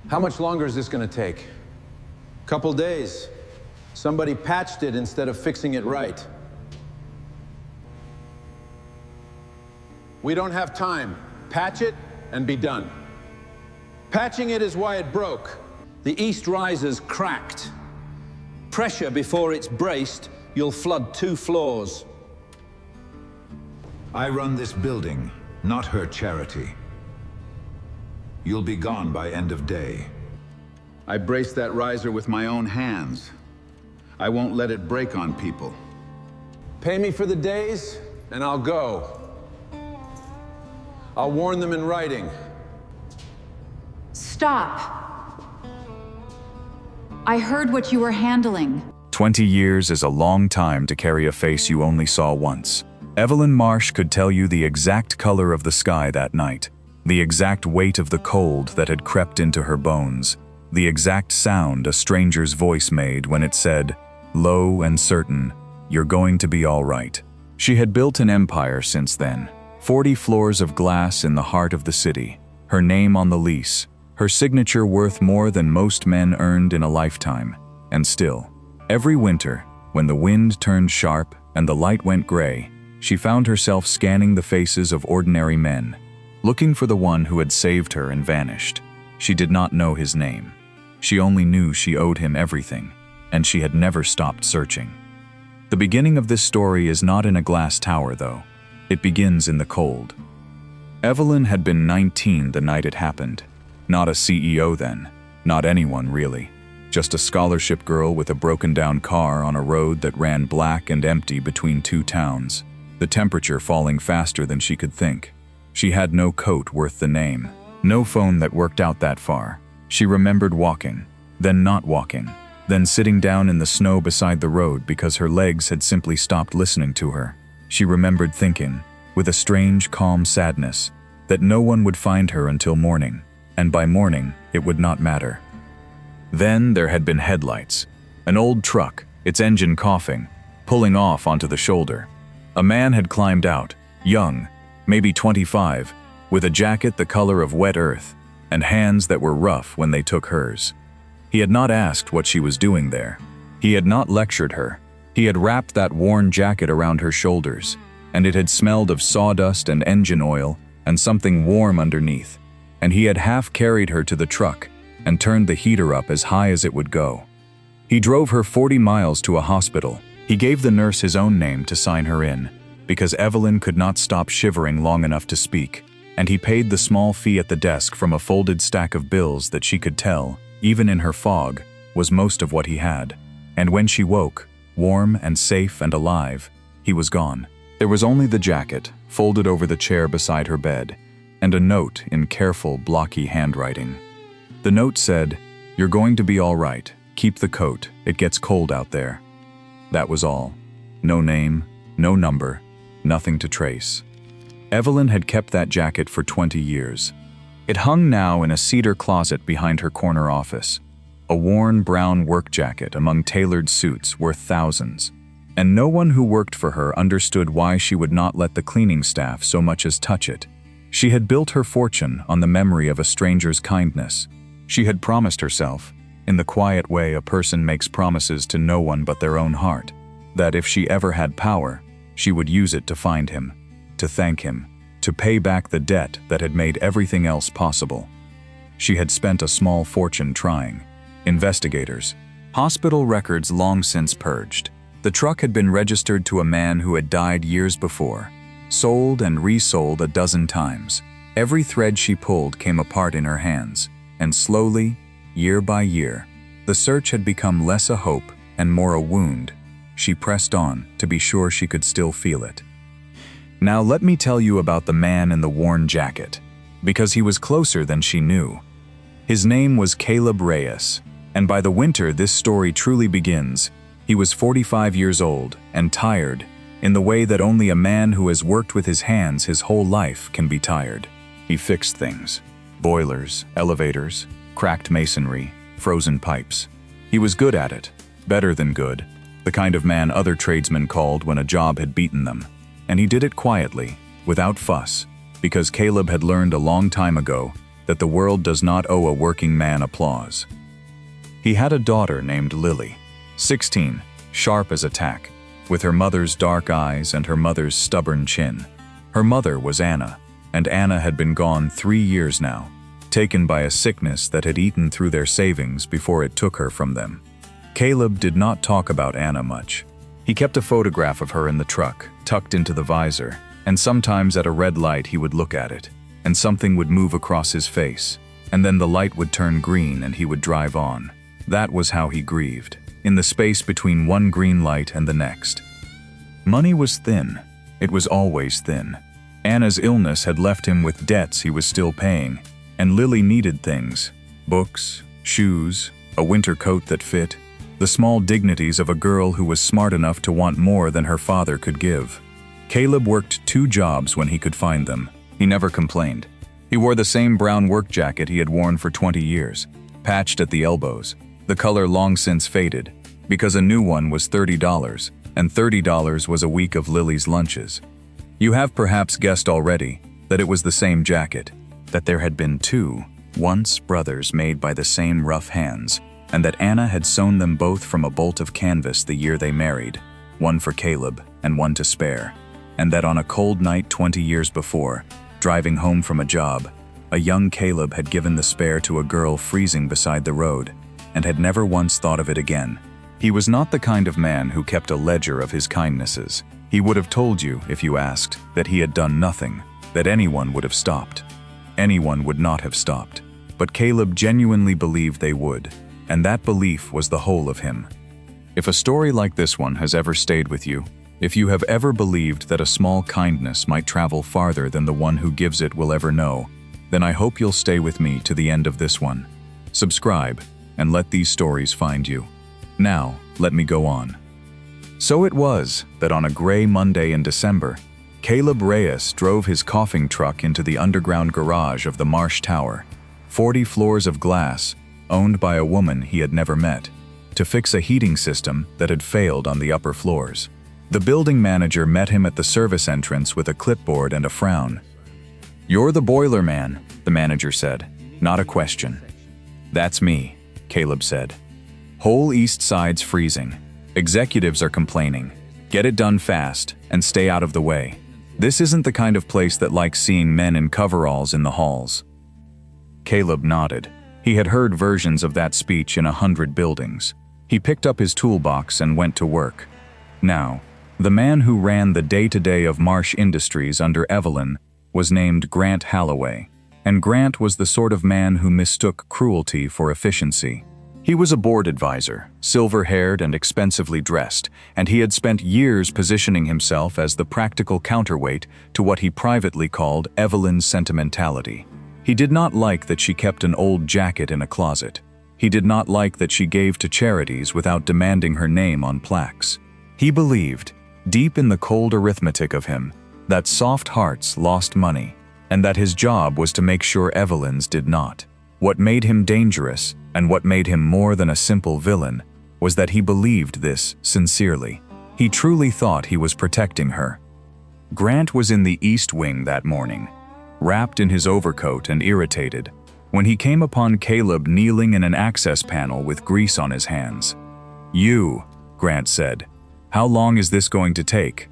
How much longer is this gonna take? Couple days. Somebody patched it instead of fixing it right. We don't have time. Patch it and be done. Patching it is why it broke. The east riser's cracked. Pressure before it's braced, you'll flood 2 floors. I run this building, not her charity. You'll be gone by end of day. I braced that riser with my own hands. I won't let it break on people. Pay me for the days, and I'll go. I'll warn them in writing. Stop. I heard what you were handling. 20 years is a long time to carry a face you only saw once. Evelyn Marsh could tell you the exact color of the sky that night, the exact weight of the cold that had crept into her bones, the exact sound a stranger's voice made when it said, low and certain, "You're going to be all right." She had built an empire since then. 40 floors of glass in the heart of the city, her name on the lease, her signature worth more than most men earned in a lifetime. And still, every winter, when the wind turned sharp and the light went gray, she found herself scanning the faces of ordinary men, looking for the one who had saved her and vanished. She did not know his name. She only knew she owed him everything, and she had never stopped searching. The beginning of this story is not in a glass tower, though. It begins in the cold. Evelyn had been 19 the night it happened. Not a CEO then. Not anyone, really. Just a scholarship girl with a broken-down car on a road that ran black and empty between 2 towns, the temperature falling faster than she could think. She had no coat worth the name, no phone that worked out that far. She remembered walking, then not walking, then sitting down in the snow beside the road because her legs had simply stopped listening to her. She remembered thinking, with a strange, calm sadness, that no one would find her until morning, and by morning it would not matter. Then there had been headlights, an old truck, its engine coughing, pulling off onto the shoulder. A man had climbed out, young, maybe 25, with a jacket the color of wet earth, and hands that were rough when they took hers. He had not asked what she was doing there. He had not lectured her. He had wrapped that worn jacket around her shoulders, and it had smelled of sawdust and engine oil and something warm underneath, and he had half carried her to the truck and turned the heater up as high as it would go. He drove her 40 miles to a hospital. He gave the nurse his own name to sign her in, because Evelyn could not stop shivering long enough to speak, and he paid the small fee at the desk from a folded stack of bills that she could tell, even in her fog, was most of what he had. And when she woke, warm and safe and alive, he was gone. There was only the jacket, folded over the chair beside her bed, and a note in careful, blocky handwriting. The note said, "You're going to be all right. Keep the coat. It gets cold out there." That was all. No name, no number, nothing to trace. Evelyn had kept that jacket for 20 years. It hung now in a cedar closet behind her corner office, a worn brown work jacket among tailored suits worth thousands. And no one who worked for her understood why she would not let the cleaning staff so much as touch it. She had built her fortune on the memory of a stranger's kindness. She had promised herself, in the quiet way a person makes promises to no one but their own heart, that if she ever had power, she would use it to find him, to thank him, to pay back the debt that had made everything else possible. She had spent a small fortune trying. Investigators. Hospital records long since purged. The truck had been registered to a man who had died years before, sold and resold a dozen times. Every thread she pulled came apart in her hands, and slowly, year by year, the search had become less a hope and more a wound. She pressed on to be sure she could still feel it. Now let me tell you about the man in the worn jacket, because he was closer than she knew. His name was Caleb Reyes, and by the winter this story truly begins. He was 45 years old and tired, in the way that only a man who has worked with his hands his whole life can be tired. He fixed things. Boilers, elevators, cracked masonry, frozen pipes. He was good at it, better than good, the kind of man other tradesmen called when a job had beaten them. And he did it quietly, without fuss, because Caleb had learned a long time ago that the world does not owe a working man applause. He had a daughter named Lily, 16, sharp as a tack, with her mother's dark eyes and her mother's stubborn chin. Her mother was Anna, and Anna had been gone 3 years now, taken by a sickness that had eaten through their savings before it took her from them. Caleb did not talk about Anna much. He kept a photograph of her in the truck, tucked into the visor, and sometimes at a red light he would look at it, and something would move across his face, and then the light would turn green and he would drive on. That was how he grieved, in the space between one green light and the next. Money was thin. It was always thin. Anna's illness had left him with debts he was still paying, and Lily needed things: books, shoes, a winter coat that fit, the small dignities of a girl who was smart enough to want more than her father could give. Caleb worked 2 jobs when he could find them. He never complained. He wore the same brown work jacket he had worn for 20 years, patched at the elbows, the color long since faded, because a new one was $30, and $30 was a week of Lily's lunches. You have perhaps guessed already that it was the same jacket, that there had been 2, once brothers made by the same rough hands, and that Anna had sewn them both from a bolt of canvas the year they married, one for Caleb and one to spare, and that on a cold night 20 years before, driving home from a job, a young Caleb had given the spare to a girl freezing beside the road, and had never once thought of it again. He was not the kind of man who kept a ledger of his kindnesses. He would have told you, if you asked, that he had done nothing, that anyone would have stopped. Anyone would not have stopped, but Caleb genuinely believed they would, and that belief was the whole of him. If a story like this one has ever stayed with you, if you have ever believed that a small kindness might travel farther than the one who gives it will ever know, then I hope you'll stay with me to the end of this one. Subscribe, and let these stories find you. Now, let me go on. So it was that on a gray Monday in December, Caleb Reyes drove his coughing truck into the underground garage of the Marsh Tower, 40 floors of glass, owned by a woman he had never met, to fix a heating system that had failed on the upper floors. The building manager met him at the service entrance with a clipboard and a frown. "You're the boiler man," the manager said. "Not a question." "That's me," Caleb said. "Whole East Side's freezing. Executives are complaining. Get it done fast and stay out of the way. This isn't the kind of place that likes seeing men in coveralls in the halls." Caleb nodded. He had heard versions of that speech in 100 buildings. He picked up his toolbox and went to work. Now, the man who ran the day-to-day of Marsh Industries under Evelyn was named Grant Holloway, and Grant was the sort of man who mistook cruelty for efficiency. He was a board advisor, silver-haired and expensively dressed, and he had spent years positioning himself as the practical counterweight to what he privately called Evelyn's sentimentality. He did not like that she kept an old jacket in a closet. He did not like that she gave to charities without demanding her name on plaques. He believed, deep in the cold arithmetic of him, that soft hearts lost money, and that his job was to make sure Evelyn's did not. What made him dangerous, and what made him more than a simple villain, was that he believed this sincerely. He truly thought he was protecting her. Grant was in the East Wing that morning, wrapped in his overcoat and irritated, when he came upon Caleb kneeling in an access panel with grease on his hands. "You," Grant said. "How long is this going to take?"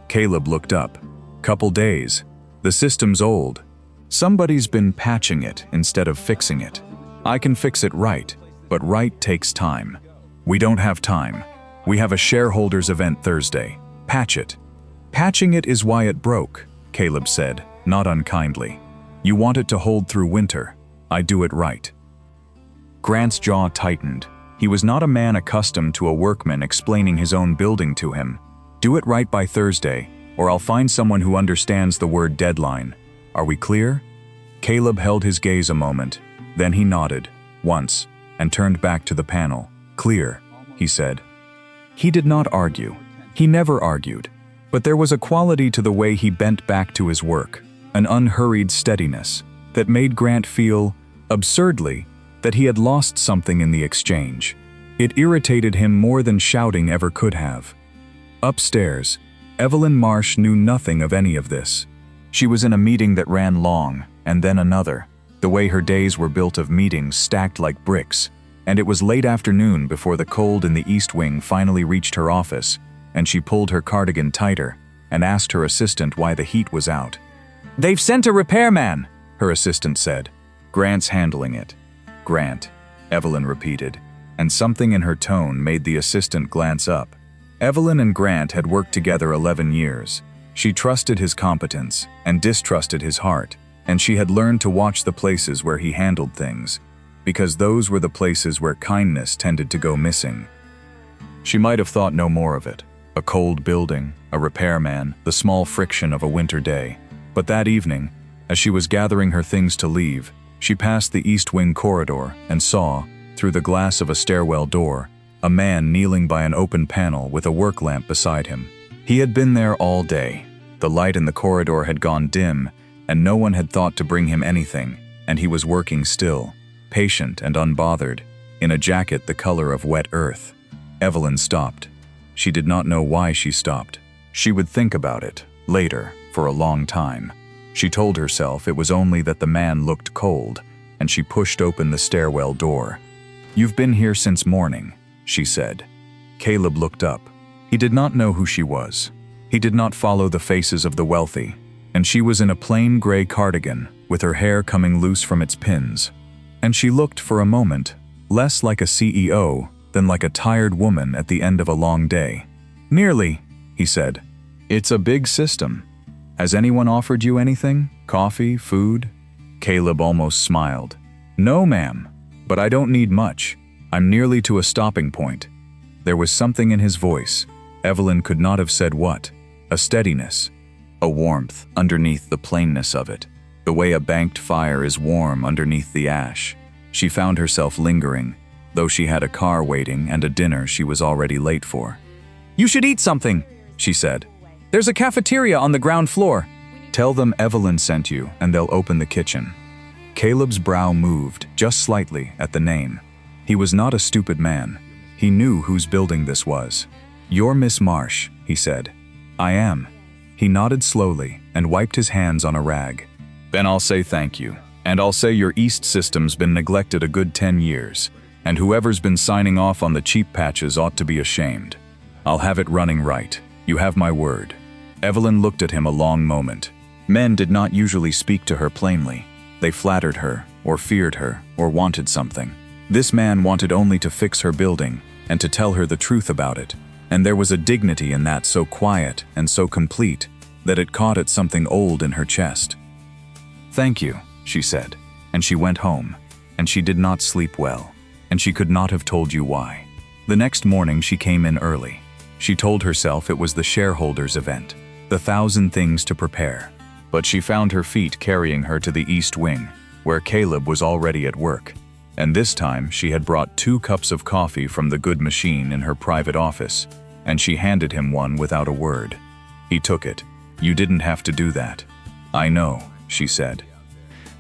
Caleb looked up. "Couple days. The system's old. Somebody's been patching it instead of fixing it. I can fix it right, but right takes time. We don't have time. We have a shareholders event Thursday. Patch it." "Patching it is why it broke," Caleb said, not unkindly. "You want it to hold through winter. I do it right." Grant's jaw tightened. He was not a man accustomed to a workman explaining his own building to him. "Do it right by Thursday, or I'll find someone who understands the word deadline. Are we clear?" Caleb held his gaze a moment. Then he nodded, once, and turned back to the panel. "Clear," he said. He did not argue. He never argued. But there was a quality to the way he bent back to his work, an unhurried steadiness, that made Grant feel, absurdly, that he had lost something in the exchange. It irritated him more than shouting ever could have. Upstairs, Evelyn Marsh knew nothing of any of this. She was in a meeting that ran long, and then another. the way her days were built of meetings stacked like bricks, and it was late afternoon before the cold in the East Wing finally reached her office, and she pulled her cardigan tighter and asked her assistant why the heat was out. "They've sent a repairman," her assistant said. "Grant's handling it." "Grant," Evelyn repeated, and something in her tone made the assistant glance up. Evelyn and Grant had worked together 11 years. She trusted his competence and distrusted his heart, and she had learned to watch the places where he handled things, because those were the places where kindness tended to go missing. She might have thought no more of it. A cold building, a repairman, the small friction of a winter day. But that evening, as she was gathering her things to leave, she passed the East Wing corridor and saw, through the glass of a stairwell door, a man kneeling by an open panel with a work lamp beside him. He had been there all day. The light in the corridor had gone dim, and no one had thought to bring him anything, and he was working still, patient and unbothered, in a jacket the color of wet earth. Evelyn stopped. She did not know why she stopped. She would think about it, later, for a long time. She told herself it was only that the man looked cold, and she pushed open the stairwell door. "You've been here since morning," she said. Caleb looked up. He did not know who she was. He did not follow the faces of the wealthy, and she was in a plain gray cardigan, with her hair coming loose from its pins. And she looked, for a moment, less like a CEO than like a tired woman at the end of a long day. "Nearly," he said. "It's a big system. Has anyone offered you anything? Coffee, food?" Caleb almost smiled. "No, ma'am, but I don't need much. I'm nearly to a stopping point." There was something in his voice. Evelyn could not have said what. A steadiness, a warmth underneath the plainness of it, the way a banked fire is warm underneath the ash. She found herself lingering, though she had a car waiting and a dinner she was already late for. "You should eat something," she said. "There's a cafeteria on the ground floor." "Tell them Evelyn sent you, and they'll open the kitchen." Caleb's brow moved, just slightly, at the name. He was not a stupid man. He knew whose building this was. "You're Miss Marsh," he said. "I am." He nodded slowly and wiped his hands on a rag. "Then I'll say thank you, and I'll say your East system's been neglected a good 10 years, and whoever's been signing off on the cheap patches ought to be ashamed. I'll have it running right. You have my word." Evelyn looked at him a long moment. Men did not usually speak to her plainly. They flattered her, or feared her, or wanted something. This man wanted only to fix her building, and to tell her the truth about it, and there was a dignity in that so quiet and so complete that it caught at something old in her chest. "Thank you," she said, and she went home, and she did not sleep well, and she could not have told you why. The next morning she came in early. She told herself it was the shareholders' event, the 1,000 things to prepare, but she found her feet carrying her to the East Wing, where Caleb was already at work, and this time she had brought 2 cups of coffee from the good machine in her private office, and she handed him one without a word. He took it. "You didn't have to do that." "I know," she said.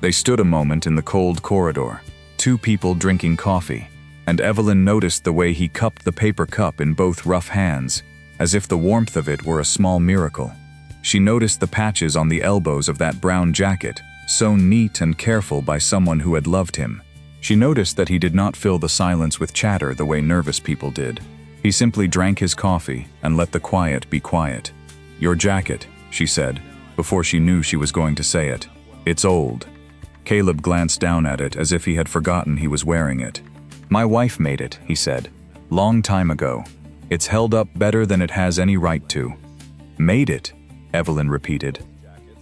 They stood a moment in the cold corridor, 2 people drinking coffee, and Evelyn noticed the way he cupped the paper cup in both rough hands, as if the warmth of it were a small miracle. She noticed the patches on the elbows of that brown jacket, sewn neat and careful by someone who had loved him. She noticed that he did not fill the silence with chatter the way nervous people did. He simply drank his coffee and let the quiet be quiet. "Your jacket," she said, before she knew she was going to say it. "It's old." Caleb glanced down at it as if he had forgotten he was wearing it. "My wife made it," he said. "Long time ago. It's held up better than it has any right to." "Made it," Evelyn repeated.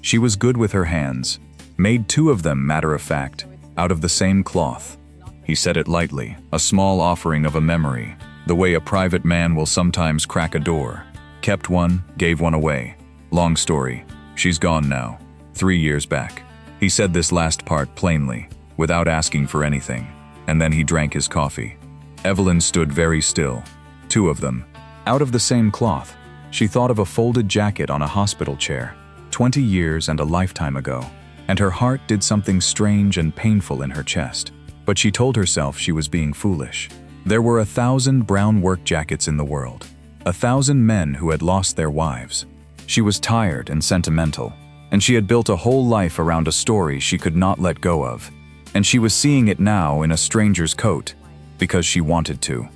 She was good with her hands. Made 2 of them, matter of fact, out of the same cloth. He said it lightly, a small offering of a memory, the way a private man will sometimes crack a door. Kept one, gave one away. Long story. She's gone now. 3 years back. He said this last part plainly, without asking for anything, and then he drank his coffee. Evelyn stood very still. 2 of them. Out of the same cloth. She thought of a folded jacket on a hospital chair, 20 years and a lifetime ago, and her heart did something strange and painful in her chest. But she told herself she was being foolish. There were 1,000 brown work jackets in the world, 1,000 men who had lost their wives. She was tired and sentimental, and she had built a whole life around a story she could not let go of. and she was seeing it now in a stranger's coat, because she wanted to.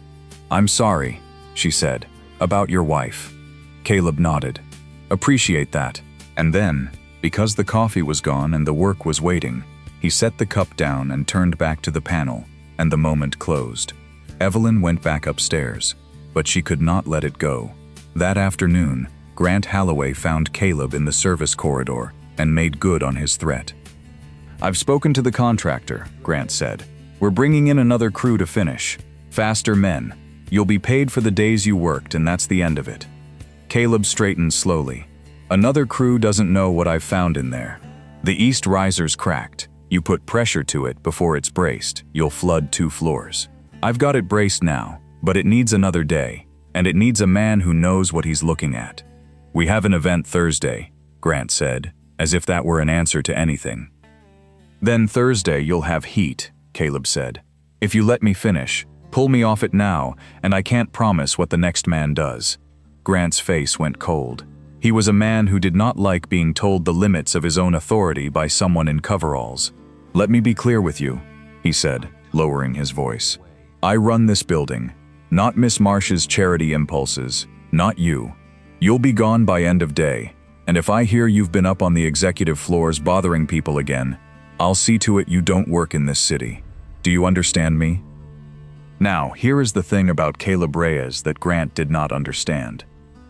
"I'm sorry," she said, "about your wife." Caleb nodded. "Appreciate that." And then, because the coffee was gone and the work was waiting, he set the cup down and turned back to the panel, and the moment closed. Evelyn went back upstairs, but she could not let it go. That afternoon, Grant Holloway found Caleb in the service corridor and made good on his threat. "I've spoken to the contractor," Grant said. "We're bringing in another crew to finish. Faster men. You'll be paid for the days you worked, and that's the end of it." Caleb straightened slowly. "Another crew doesn't know what I've found in there. The east riser's cracked. You put pressure to it before it's braced, you'll flood 2 floors. I've got it braced now, but it needs another day, and it needs a man who knows what he's looking at. We have an event Thursday," Grant said, as if that were an answer to anything. "Then Thursday you'll have heat," Caleb said. "If you let me finish, pull me off it now, and I can't promise what the next man does." Grant's face went cold. He was a man who did not like being told the limits of his own authority by someone in coveralls. "Let me be clear with you," he said, lowering his voice. "I run this building, not Miss Marsh's charity impulses, not you. You'll be gone by end of day, and if I hear you've been up on the executive floors bothering people again, I'll see to it you don't work in this city. Do you understand me?" Now, here is the thing about Caleb Reyes that Grant did not understand.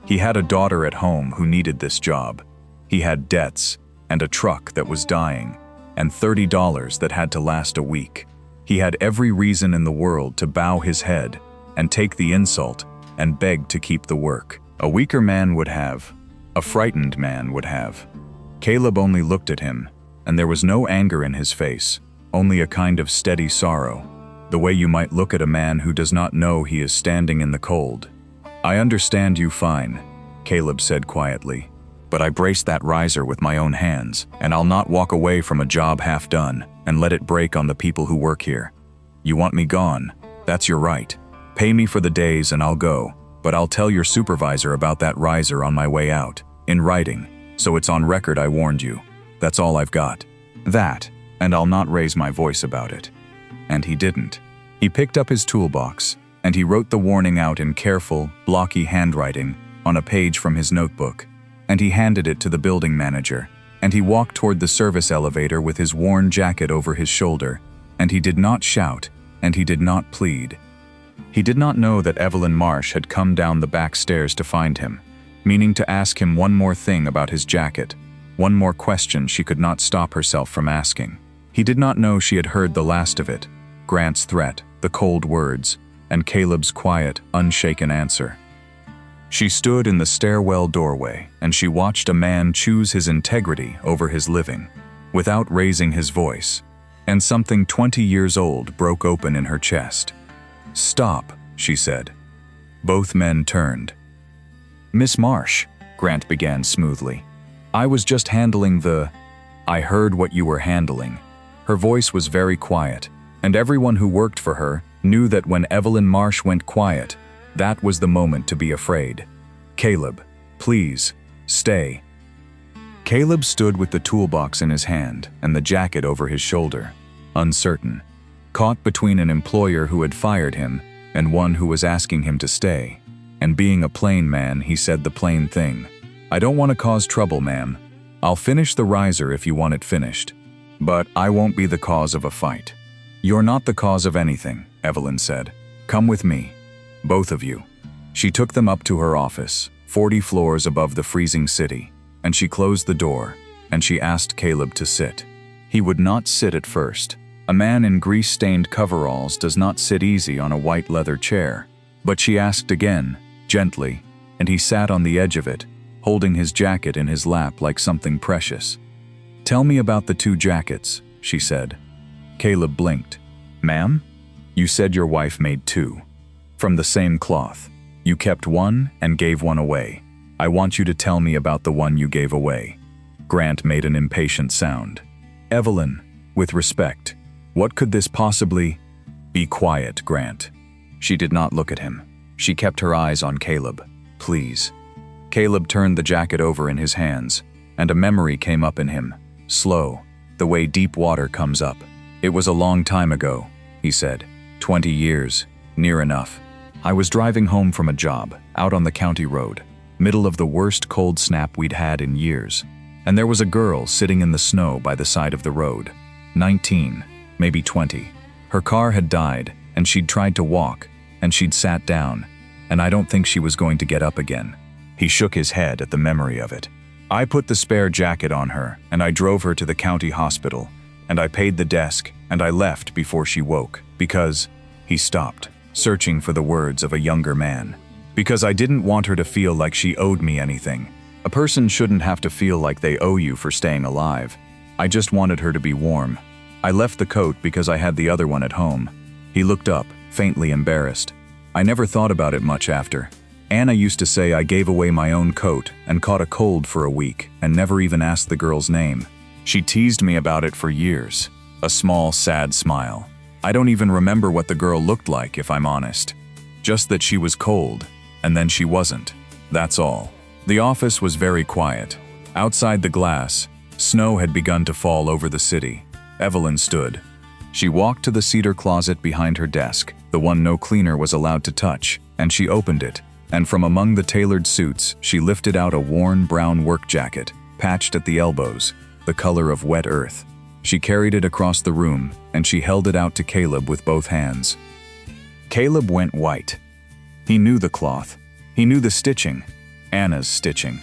He had a daughter at home who needed this job. He had debts, and a truck that was dying, and $30 that had to last a week. He had every reason in the world to bow his head, and take the insult, and beg to keep the work. A weaker man would have. A frightened man would have. Caleb only looked at him, and there was no anger in his face, only a kind of steady sorrow, the way you might look at a man who does not know he is standing in the cold. "I understand you fine," Caleb said quietly, "but I braced that riser with my own hands, and I'll not walk away from a job half done and let it break on the people who work here. You want me gone? That's your right. Pay me for the days and I'll go, but I'll tell your supervisor about that riser on my way out, in writing, so it's on record I warned you. That's all I've got. That, and I'll not raise my voice about it." And he didn't. He picked up his toolbox, and he wrote the warning out in careful, blocky handwriting on a page from his notebook, and he handed it to the building manager, and he walked toward the service elevator with his worn jacket over his shoulder, and he did not shout, and he did not plead. He did not know that Evelyn Marsh had come down the back stairs to find him, meaning to ask him one more thing about his jacket, one more question she could not stop herself from asking. He did not know she had heard the last of it, Grant's threat, the cold words, and Caleb's quiet, unshaken answer. She stood in the stairwell doorway, and she watched a man choose his integrity over his living, without raising his voice, and something 20 years old broke open in her chest. "Stop," she said. Both men turned. "Miss Marsh," Grant began smoothly, "I was just handling the—" "I heard what you were handling." Her voice was very quiet, and everyone who worked for her knew that when Evelyn Marsh went quiet, that was the moment to be afraid. "Caleb, please, stay." Caleb stood with the toolbox in his hand and the jacket over his shoulder, uncertain, caught between an employer who had fired him and one who was asking him to stay. And being a plain man, he said the plain thing. "I don't want to cause trouble, ma'am. I'll finish the riser if you want it finished. But I won't be the cause of a fight." "You're not the cause of anything," Evelyn said. "Come with me. Both of you." She took them up to her office, 40 floors above the freezing city, and she closed the door, and she asked Caleb to sit. He would not sit at first. A man in grease-stained coveralls does not sit easy on a white leather chair. But she asked again, gently, and he sat on the edge of it, holding his jacket in his lap like something precious. "Tell me about the 2 jackets," she said. Caleb blinked. "Ma'am? You said your wife made 2. From the same cloth. You kept one and gave one away. I want you to tell me about the one you gave away." Grant made an impatient sound. "Evelyn, with respect, what could this possibly—" "Be quiet, Grant." She did not look at him. She kept her eyes on Caleb. "Please." Caleb turned the jacket over in his hands, and a memory came up in him, slow, the way deep water comes up. "It was a long time ago," he said. 20 years. Near enough. I was driving home from a job, out on the county road, middle of the worst cold snap we'd had in years. And there was a girl sitting in the snow by the side of the road. 19, maybe 20. Her car had died, and she'd tried to walk, and she'd sat down, and I don't think she was going to get up again. He shook his head at the memory of it. I put the spare jacket on her, and I drove her to the county hospital, and I paid the desk, and I left before she woke, because he stopped, searching for the words of a younger man. Because I didn't want her to feel like she owed me anything. A person shouldn't have to feel like they owe you for staying alive. I just wanted her to be warm. I left the coat because I had the other one at home. He looked up, faintly embarrassed. I never thought about it much after. Anna used to say I gave away my own coat and caught a cold for a week and never even asked the girl's name. She teased me about it for years. A small, sad smile. I don't even remember what the girl looked like, if I'm honest. Just that she was cold, and then she wasn't. That's all. The office was very quiet. Outside the glass, snow had begun to fall over the city. Evelyn stood. She walked to the cedar closet behind her desk, the one no cleaner was allowed to touch, and she opened it. And from among the tailored suits, she lifted out a worn brown work jacket, patched at the elbows, the color of wet earth. She carried it across the room, and she held it out to Caleb with both hands. Caleb went white. He knew the cloth. He knew the stitching. Anna's stitching.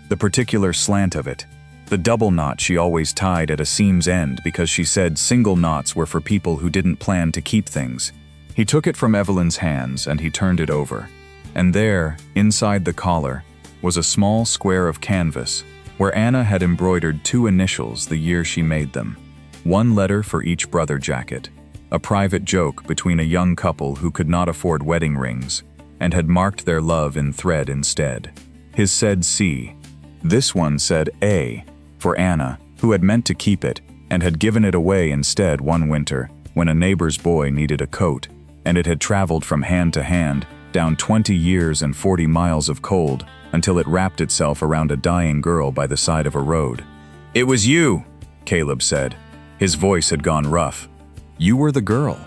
The particular slant of it. The double knot she always tied at a seam's end because she said single knots were for people who didn't plan to keep things. He took it from Evelyn's hands and he turned it over. And there, inside the collar, was a small square of canvas where Anna had embroidered 2 initials the year she made them. 1 letter for each brother jacket. A private joke between a young couple who could not afford wedding rings and had marked their love in thread instead. His said C. This one said A for Anna, who had meant to keep it and had given it away instead one winter when a neighbor's boy needed a coat, and it had traveled from hand to hand down 20 years and 40 miles of cold until it wrapped itself around a dying girl by the side of a road. "It was you," Caleb said. His voice had gone rough. "You were the girl."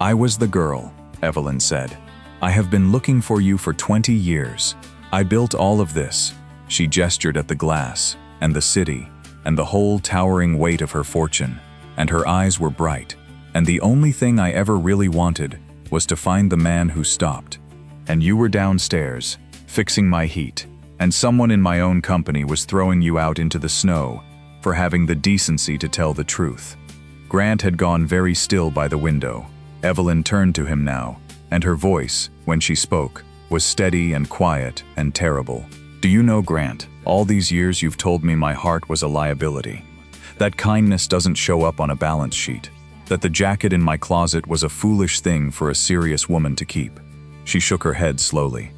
"I was the girl," Evelyn said. "I have been looking for you for 20 years. I built all of this." She gestured at the glass, and the city, and the whole towering weight of her fortune, and her eyes were bright. And the only thing I ever really wanted was to find the man who stopped. And you were downstairs, fixing my heat, and someone in my own company was throwing you out into the snow for having the decency to tell the truth. Grant had gone very still by the window. Evelyn turned to him now, and her voice, when she spoke, was steady and quiet and terrible. "Do you know, Grant, all these years you've told me my heart was a liability. That kindness doesn't show up on a balance sheet. That the jacket in my closet was a foolish thing for a serious woman to keep." She shook her head slowly.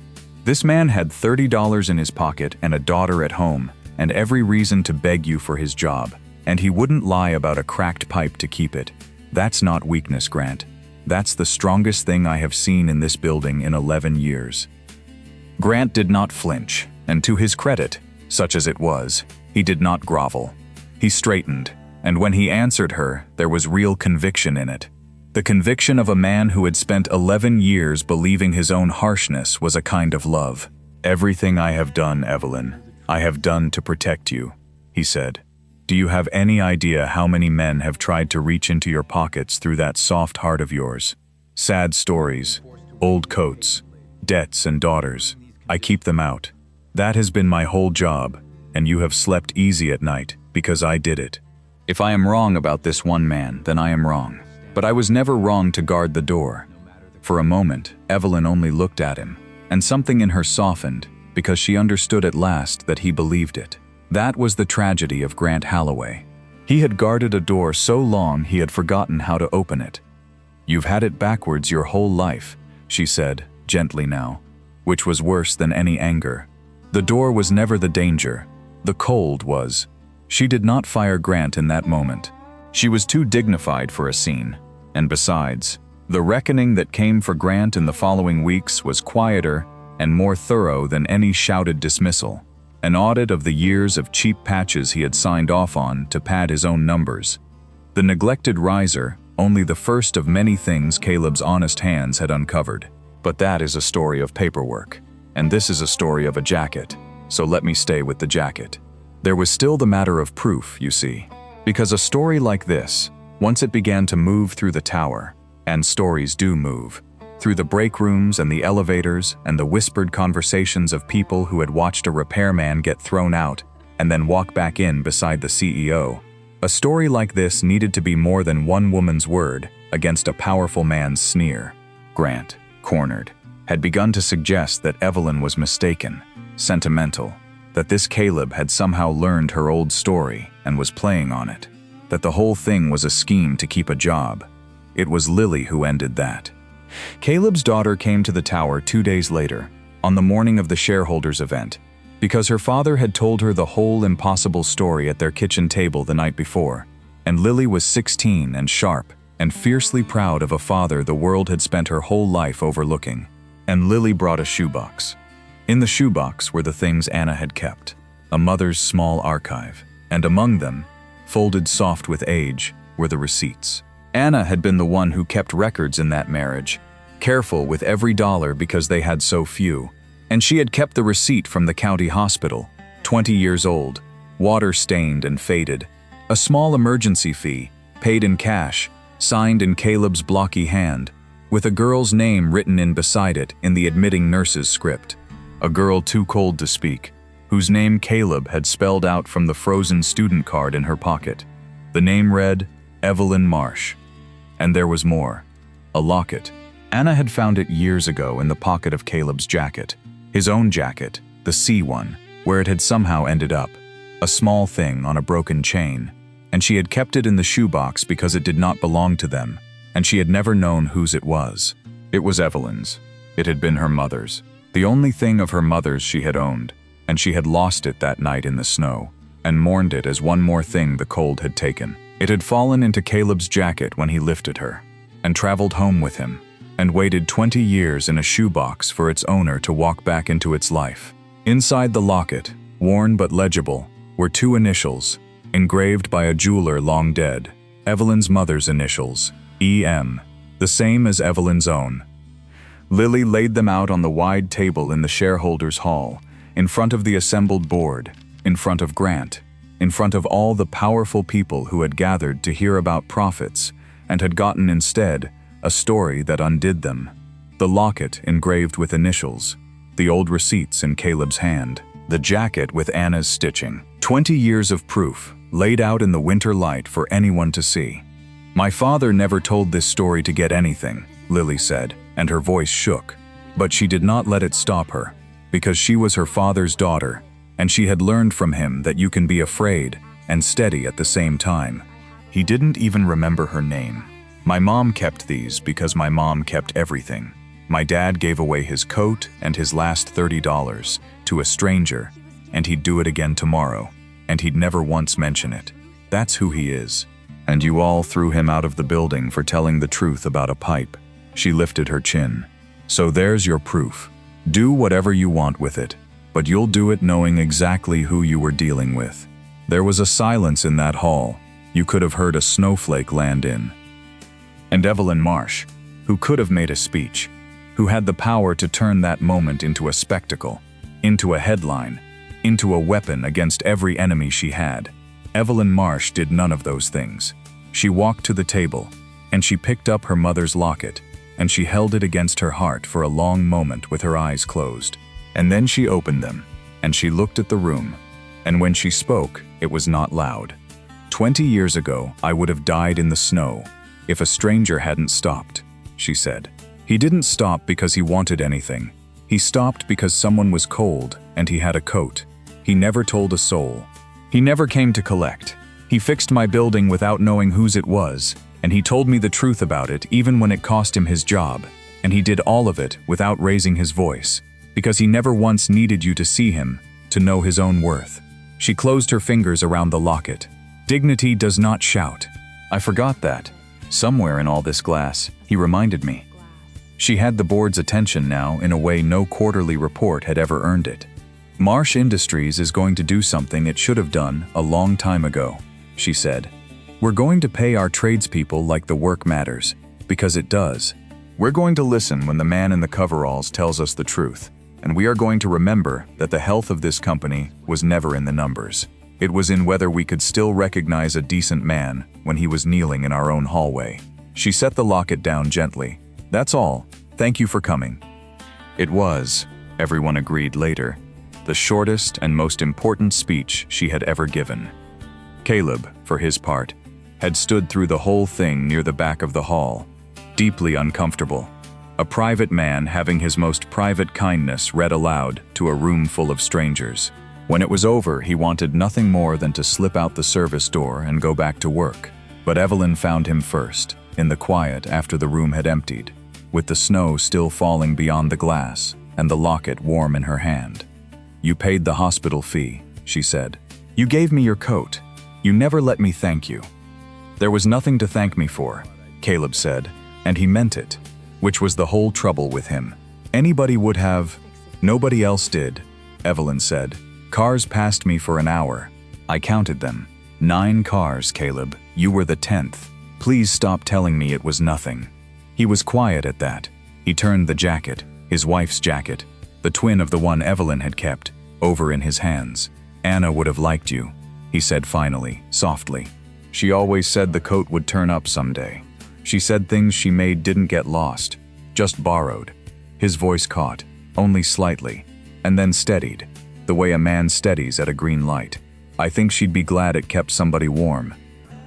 "This man had $30 in his pocket and a daughter at home, and every reason to beg you for his job, and he wouldn't lie about a cracked pipe to keep it. That's not weakness, Grant. That's the strongest thing I have seen in this building in 11 years. Grant did not flinch, and to his credit, such as it was, he did not grovel. He straightened, and when he answered her, there was real conviction in it. The conviction of a man who had spent 11 years believing his own harshness was a kind of love. "Everything I have done, Evelyn, I have done to protect you," he said. "Do you have any idea how many men have tried to reach into your pockets through that soft heart of yours? Sad stories, old coats, debts and daughters. I keep them out. That has been my whole job, and you have slept easy at night because I did it. If I am wrong about this one man, then I am wrong. But I was never wrong to guard the door." For a moment, Evelyn only looked at him, and something in her softened because she understood at last that he believed it. That was the tragedy of Grant Holloway. He had guarded a door so long he had forgotten how to open it. "You've had it backwards your whole life," she said, gently now, which was worse than any anger. The door was never the danger. The cold was. She did not fire Grant in that moment. She was too dignified for a scene. And besides, the reckoning that came for Grant in the following weeks was quieter and more thorough than any shouted dismissal. An audit of the years of cheap patches he had signed off on to pad his own numbers. The neglected riser, only the first of many things Caleb's honest hands had uncovered. But that is a story of paperwork. And this is a story of a jacket. So let me stay with the jacket. There was still the matter of proof, you see. Because a story like this, once it began to move through the tower, and stories do move, through the break rooms and the elevators and the whispered conversations of people who had watched a repairman get thrown out and then walk back in beside the CEO, a story like this needed to be more than one woman's word against a powerful man's sneer. Grant, cornered, had begun to suggest that Evelyn was mistaken, sentimental, that this Caleb had somehow learned her old story and was playing on it, that the whole thing was a scheme to keep a job. It was Lily who ended that. Caleb's daughter came to the tower 2 days later, on the morning of the shareholders' event, because her father had told her the whole impossible story at their kitchen table the night before, and Lily was 16 and sharp and fiercely proud of a father the world had spent her whole life overlooking. And Lily brought a shoebox. In the shoebox were the things Anna had kept, a mother's small archive, and among them, folded soft with age, were the receipts. Anna had been the one who kept records in that marriage, careful with every dollar because they had so few, and she had kept the receipt from the county hospital, 20 years old, water-stained and faded, a small emergency fee, paid in cash, signed in Caleb's blocky hand, with a girl's name written in beside it in the admitting nurse's script. A girl too cold to speak, whose name Caleb had spelled out from the frozen student card in her pocket. The name read, Evelyn Marsh. And there was more. A locket. Anna had found it years ago in the pocket of Caleb's jacket. His own jacket, the C one, where it had somehow ended up. A small thing on a broken chain. And she had kept it in the shoebox because it did not belong to them, and she had never known whose it was. It was Evelyn's. It had been her mother's. The only thing of her mother's she had owned, and she had lost it that night in the snow, and mourned it as one more thing the cold had taken. It had fallen into Caleb's jacket when he lifted her, and traveled home with him, and waited 20 years in a shoebox for its owner to walk back into its life. Inside the locket, worn but legible, were 2 initials, engraved by a jeweler long dead, Evelyn's mother's initials, E.M., the same as Evelyn's own. Lily laid them out on the wide table in the shareholders' hall, in front of the assembled board, in front of Grant, in front of all the powerful people who had gathered to hear about profits and had gotten instead a story that undid them. The locket engraved with initials, the old receipts in Caleb's hand, the jacket with Anna's stitching. 20 years of proof, laid out in the winter light for anyone to see. My father never told this story to get anything, Lily said, and her voice shook. But she did not let it stop her, because she was her father's daughter, and she had learned from him that you can be afraid and steady at the same time. He didn't even remember her name. My mom kept these because my mom kept everything. My dad gave away his coat and his last $30 to a stranger, and he'd do it again tomorrow, and he'd never once mention it. That's who he is. And you all threw him out of the building for telling the truth about a pipe. She lifted her chin. So there's your proof. Do whatever you want with it, but you'll do it knowing exactly who you were dealing with. There was a silence in that hall. You could have heard a snowflake land in. And Evelyn Marsh, who could have made a speech, who had the power to turn that moment into a spectacle, into a headline, into a weapon against every enemy she had. Evelyn Marsh did none of those things. She walked to the table, and she picked up her mother's locket, and she held it against her heart for a long moment with her eyes closed. And then she opened them, and she looked at the room, and when she spoke, it was not loud. 20 years ago, I would have died in the snow if a stranger hadn't stopped, she said. He didn't stop because he wanted anything. He stopped because someone was cold and he had a coat. He never told a soul. He never came to collect. He fixed my building without knowing whose it was, and he told me the truth about it even when it cost him his job, and he did all of it without raising his voice, because he never once needed you to see him, to know his own worth. She closed her fingers around the locket. Dignity does not shout. I forgot that. Somewhere in all this glass, he reminded me. She had the board's attention now in a way no quarterly report had ever earned it. Marsh Industries is going to do something it should have done a long time ago, she said. We're going to pay our tradespeople like the work matters, because it does. We're going to listen when the man in the coveralls tells us the truth, and we are going to remember that the health of this company was never in the numbers. It was in whether we could still recognize a decent man when he was kneeling in our own hallway. She set the locket down gently. That's all. Thank you for coming. It was, everyone agreed later, the shortest and most important speech she had ever given. Caleb, for his part, had stood through the whole thing near the back of the hall, deeply uncomfortable. A private man having his most private kindness read aloud to a room full of strangers. When it was over, he wanted nothing more than to slip out the service door and go back to work. But Evelyn found him first, in the quiet after the room had emptied, with the snow still falling beyond the glass and the locket warm in her hand. "You paid the hospital fee," she said. "You gave me your coat. You never let me thank you." "There was nothing to thank me for," Caleb said, and he meant it, which was the whole trouble with him. "Anybody would have. Nobody else did," Evelyn said. "Cars passed me for an hour. I counted them. 9 cars, Caleb. You were the 10th. Please stop telling me it was nothing." He was quiet at that. He turned the jacket, his wife's jacket, the twin of the one Evelyn had kept, over in his hands. "Anna would have liked you," he said finally, softly. "She always said the coat would turn up someday. She said things she made didn't get lost, just borrowed." His voice caught, only slightly, and then steadied, the way a man steadies at a green light. "I think she'd be glad it kept somebody warm."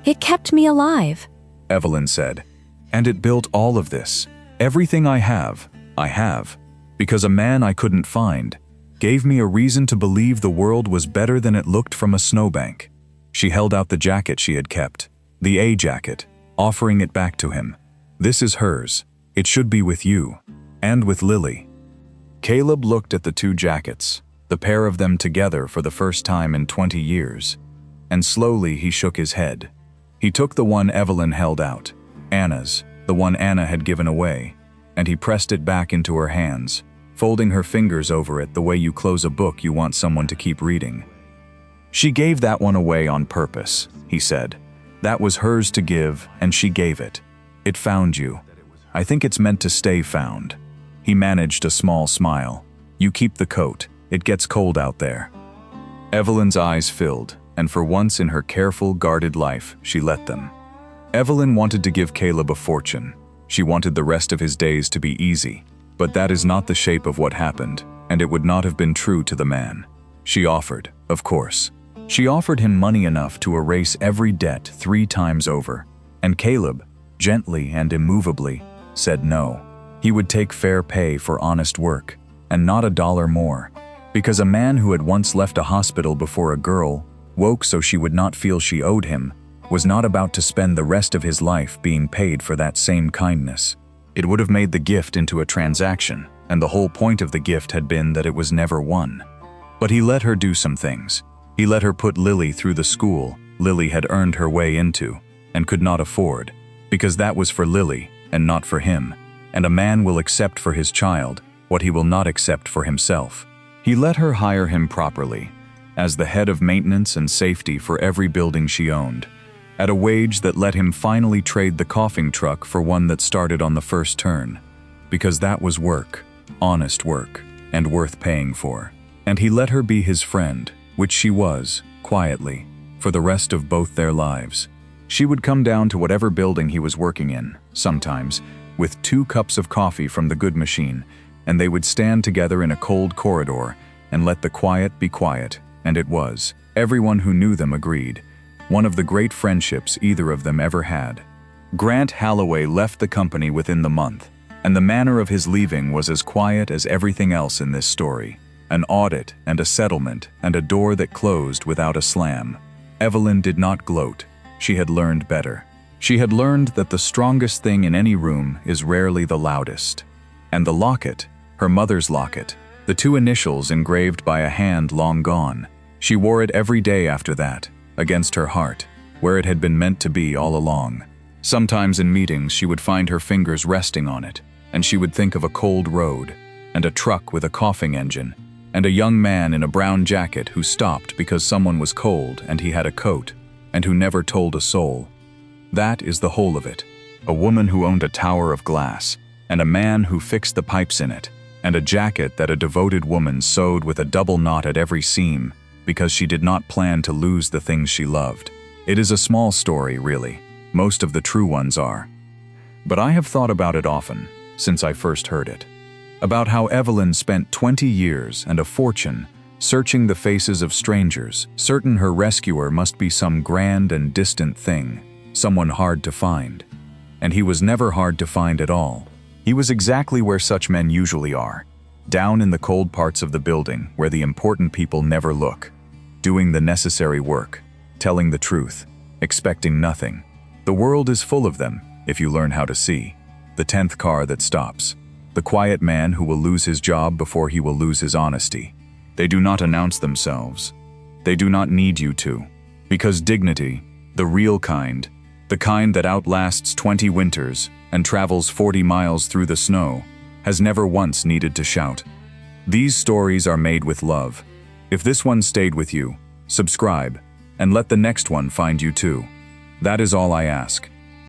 It kept me alive, Evelyn said. "And it built all of this. Everything I have, because a man I couldn't find gave me a reason to believe the world was better than it looked from a snowbank." She held out the jacket she had kept, the A jacket, offering it back to him. "This is hers. It should be with you, and with Lily." Caleb looked at the 2 jackets, the pair of them together for the first time in 20 years, and slowly he shook his head. He took the one Evelyn held out, Anna's, the one Anna had given away, and he pressed it back into her hands, folding her fingers over it the way you close a book you want someone to keep reading. "She gave that one away on purpose," he said. "That was hers to give, and she gave it. It found you. I think it's meant to stay found." He managed a small smile. "You keep the coat. It gets cold out there." Evelyn's eyes filled, and for once in her careful, guarded life, she let them. Evelyn wanted to give Caleb a fortune. She wanted the rest of his days to be easy, but that is not the shape of what happened, and it would not have been true to the man. She offered, of course. She offered him money enough to erase every debt 3 times over, and Caleb, gently and immovably, said no. He would take fair pay for honest work, and not a dollar more, because a man who had once left a hospital before a girl, woke so she would not feel she owed him, was not about to spend the rest of his life being paid for that same kindness. It would have made the gift into a transaction, and the whole point of the gift had been that it was never won. But he let her do some things. He let her put Lily through the school Lily had earned her way into, and could not afford, because that was for Lily, and not for him, and a man will accept for his child what he will not accept for himself. He let her hire him properly, as the head of maintenance and safety for every building she owned, at a wage that let him finally trade the coughing truck for one that started on the first turn, because that was work, honest work, and worth paying for. And he let her be his friend, which she was, quietly, for the rest of both their lives. She would come down to whatever building he was working in, sometimes, with 2 cups of coffee from the good machine, and they would stand together in a cold corridor and let the quiet be quiet, and it was. Everyone who knew them agreed. One of the great friendships either of them ever had. Grant Holloway left the company within the month, and the manner of his leaving was as quiet as everything else in this story. An audit and a settlement and a door that closed without a slam. Evelyn did not gloat. She had learned better. She had learned that the strongest thing in any room is rarely the loudest. And the locket, her mother's locket, the 2 initials engraved by a hand long gone, she wore it every day after that, against her heart, where it had been meant to be all along. Sometimes in meetings she would find her fingers resting on it, and she would think of a cold road, and a truck with a coughing engine, and a young man in a brown jacket who stopped because someone was cold and he had a coat, and who never told a soul, That is the whole of it. A woman who owned a tower of glass, and a man who fixed the pipes in it, and a jacket that a devoted woman sewed with a double knot at every seam because she did not plan to lose the things she loved. It is a small story, really. Most of the true ones are. But I have thought about it often, since I first heard it. About how Evelyn spent 20 years and a fortune searching the faces of strangers, certain her rescuer must be some grand and distant thing, someone hard to find. And he was never hard to find at all. He was exactly where such men usually are, down in the cold parts of the building where the important people never look, doing the necessary work, telling the truth, expecting nothing. The world is full of them, if you learn how to see. The 10th car that stops. The quiet man who will lose his job before he will lose his honesty. They do not announce themselves. They do not need you to. Because dignity, the real kind, the kind that outlasts 20 winters and travels 40 miles through the snow, has never once needed to shout. These stories are made with love. If this one stayed with you, subscribe, and let the next one find you too. That is all I ask.